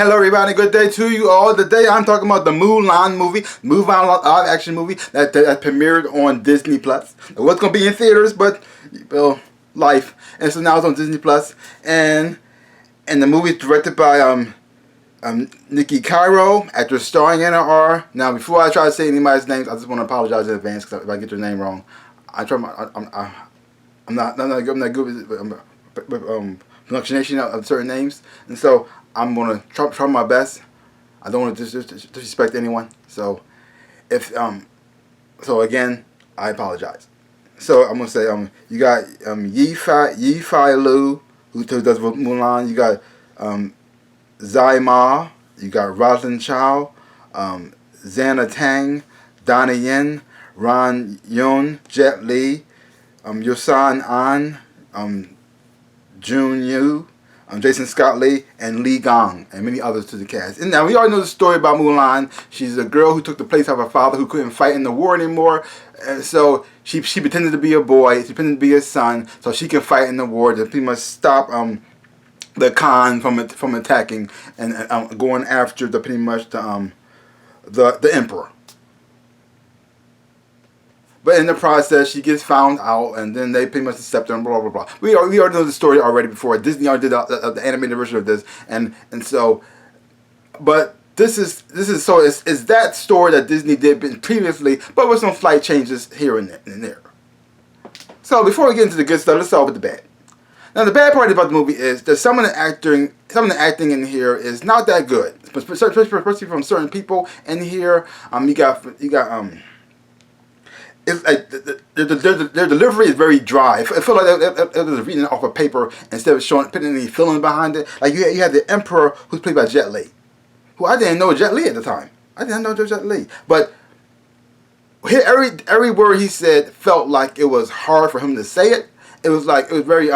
Hello everybody, good day to you all. Today I'm talking about the Mulan movie, Mulan live action movie that premiered on Disney Plus. It was going to be in theaters, but well, life. And so now it's on Disney Plus. And the movie is directed by Nikki Cairo, actors starring in it are. Now before I try to say anybody's names, I just want to apologize in advance because if I get your name wrong, I'm not good with pronunciation of certain names, and so I'm gonna try my best. I don't want to disrespect anyone, so if so again, I apologize. So I'm gonna say you got Yi-Fai Lu, who does Mulan. You got Zai Ma. You got Roslyn Chow, Xana Tang, Donna Yen, Ron Yun, Jet Li, Yosan An, Jun Yu, Jason Scott Lee, and Li Gong, and many others to the cast. And now we already know the story about Mulan. She's a girl who took the place of her father who couldn't fight in the war anymore. And so she pretended to be a boy, she pretended to be a son, so she can fight in the war to pretty much stop the Khan from attacking and going after pretty much the emperor. But in the process, she gets found out, and then they pretty much accept her, and blah blah blah. We already know the story already before. Disney already did the animated version of this, and so, but this is that story that Disney did previously, but with some slight changes here and there. So before we get into the good stuff, let's start with the bad. Now the bad part about the movie is that some of the acting in here is not that good, especially from certain people in here. You got. It's like their delivery is very dry. It felt like it was reading it off of paper instead of putting any feeling behind it. Like you had the Emperor, who's played by Jet Li, who I didn't know Jet Li at the time. I didn't know Jet Li, but every word he said felt like it was hard for him to say it. It was very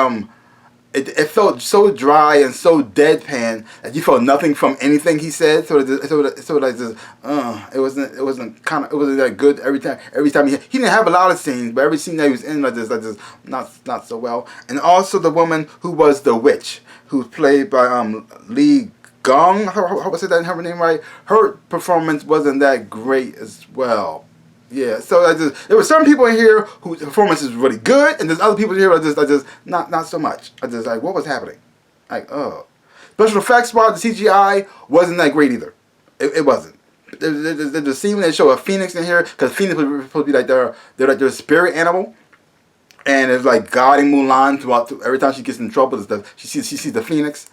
It felt so dry and so deadpan that you felt nothing from anything he said. So it wasn't that good every time he didn't have a lot of scenes, but every scene that he was in not so well. And also the woman who was the witch, who's played by Li Gong. How was that her name right? Her performance wasn't that great as well. Yeah, so there were some people in here whose performance is really good, and there's other people here that just not so much. I just like, what was happening? Like, oh, special effects part, the CGI wasn't that great either. It wasn't. There's the scene when they show a phoenix in here, because phoenix was supposed to be like their spirit animal, and it's like guiding Mulan throughout. Every time she gets in trouble, she sees the phoenix.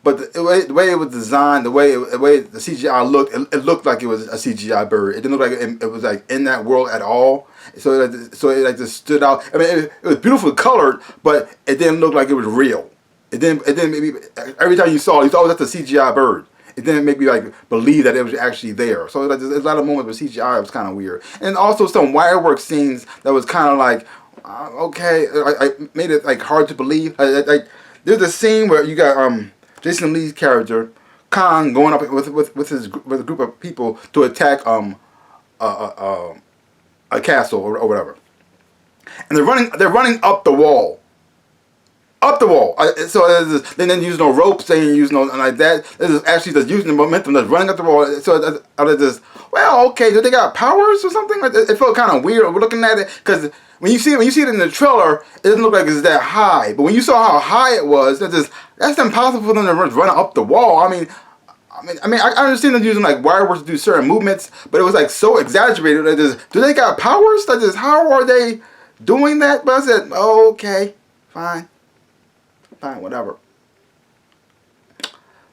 But the way it was designed, the way the CGI looked, it looked like it was a CGI bird. It didn't look like it was like in that world at all. So it just stood out. I mean, it was beautifully colored, but it didn't look like it was real. It didn't make me, every time you saw it, that's a CGI bird. It didn't make me like believe that it was actually there. So there's a lot of moments with CGI. It was kind of weird, and also some wire work scenes that was kind of like okay, I made it like hard to believe. Like there's a scene where you got Jason Lee's character, Khan, going up with a group of people to attack a castle or whatever, and they're running up the wall. So they didn't use no ropes, they didn't use no like that. This is actually just using the momentum, that's running up the wall. So I just, well, okay, do they got powers or something? It felt kind of weird looking at it, because when you see it in the trailer, it doesn't look like it's that high. But when you saw how high it was, that's impossible for them to run up the wall. I mean, I understand them using like wire work to do certain movements, but it was like so exaggerated. Do they got powers? How are they doing that? But I said, oh, okay, fine, whatever.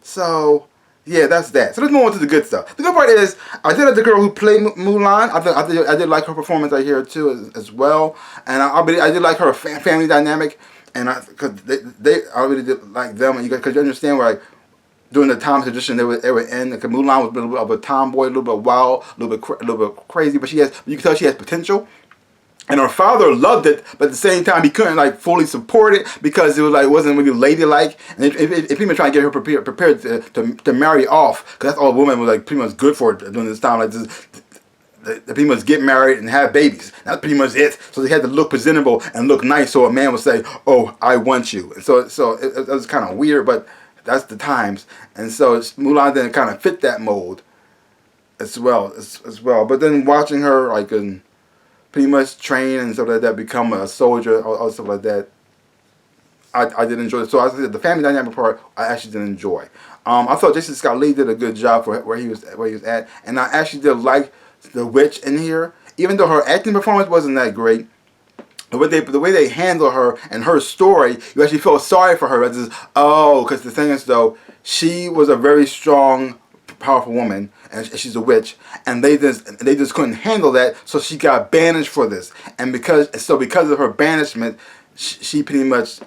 So yeah, that's that. So let's move on to the good stuff. The good part is, I did like the girl who played Mulan. I did like her performance right here too as well, and I did like her family dynamic, and because I really did like them, and because you understand where like during the time tradition they were in. Because Mulan was a little bit of a tomboy, a little bit wild, a little bit crazy, but you can tell she has potential. And her father loved it, but at the same time he couldn't like fully support it because it wasn't really ladylike. And if people trying to get her prepared to marry off, because that's all a woman was like pretty much good for during this time. Like they pretty much get married and have babies. That's pretty much it. So they had to look presentable and look nice, so a man would say, "Oh, I want you." And so it was kind of weird, but that's the times, and so Mulan didn't kind of fit that mold as well. But then watching her like pretty much train and stuff like that, become a soldier or stuff like that, I did enjoy it. So I said the family dynamic part I actually did enjoy. I thought Jason Scott Lee did a good job for where he was at, and I actually did like the witch in here, even though her acting performance wasn't that great. The way they handle her and her story, you actually feel sorry for her. Because the thing is though, she was a very strong, powerful woman, and she's a witch, and they just couldn't handle that, so she got banished for this, and because of her banishment, she pretty much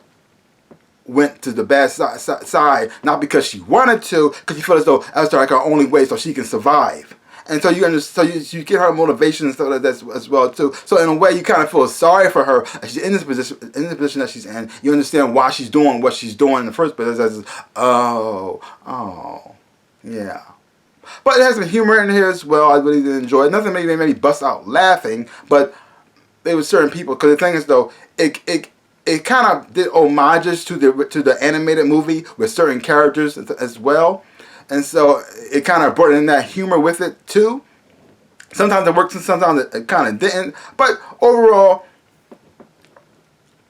went to the bad side, not because she wanted to, because she felt as though that was like her only way so she can survive. And so you get her motivation and stuff like that as well too. So in a way, you kind of feel sorry for her. She's in this position that she's in. You understand why she's doing what she's doing in the first place. Yeah. But it has some humor in here as well. I really did enjoy it. Nothing made me bust out laughing, but there were certain people. Because the thing is though, it kind of did homages to the animated movie with certain characters as well. And so it kind of brought in that humor with it too. Sometimes it worked and sometimes it kind of didn't. But overall,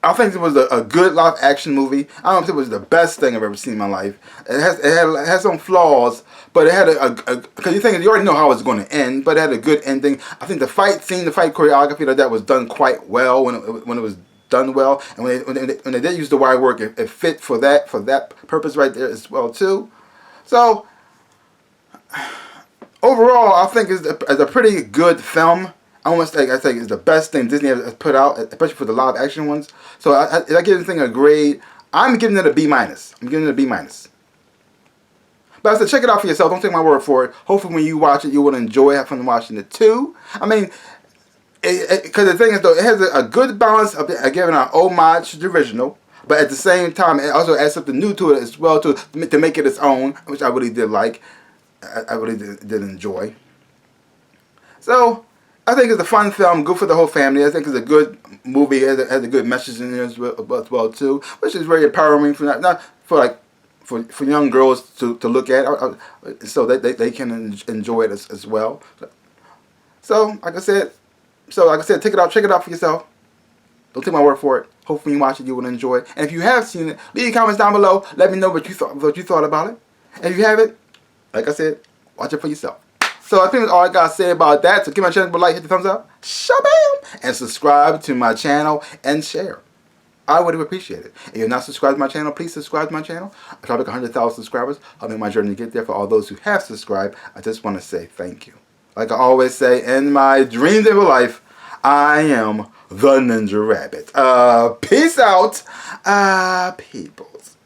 I think it was a good live action movie. I don't think it was the best thing I've ever seen in my life. It had some flaws, but it had because you already know how it's going to end, but it had a good ending. I think the fight choreography like that was done quite well when it was done well, and when they did use the wire work, it fit for that purpose right there as well too. So overall, I think it's a pretty good film. I think it's the best thing Disney has put out, especially for the live action ones. So if I give this thing a grade, I'm giving it a B-. I'm giving it a B-. But I said, check it out for yourself. Don't take my word for it. Hopefully when you watch it, you will enjoy it, have fun watching it too. I mean, because the thing is though, it has a good balance of giving an homage to the original, but at the same time, it also adds something new to it as well to make it its own, which I really did like. I really did enjoy. So I think it's a fun film, good for the whole family. I think it's a good movie. It has a good message in there as well too, which is very empowering for young girls to look at, so that they can enjoy it as well. So like I said, check it out for yourself. Don't take my word for it. Hopefully, when you watch it, you will enjoy it. And if you have seen it, leave your comments down below. Let me know what you thought about it. And if you haven't, like I said, watch it for yourself. So I think that's all I gotta say about that. So give my channel a like, hit the thumbs up, shabam, and subscribe to my channel and share. I would appreciate it. If you're not subscribed to my channel, please subscribe to my channel. I'm trying to make 100,000 subscribers. I'll make my journey to get there. For all those who have subscribed, I just want to say thank you. Like I always say, in my dreams of life, I am the Ninja Rabbit. Peace out, peoples.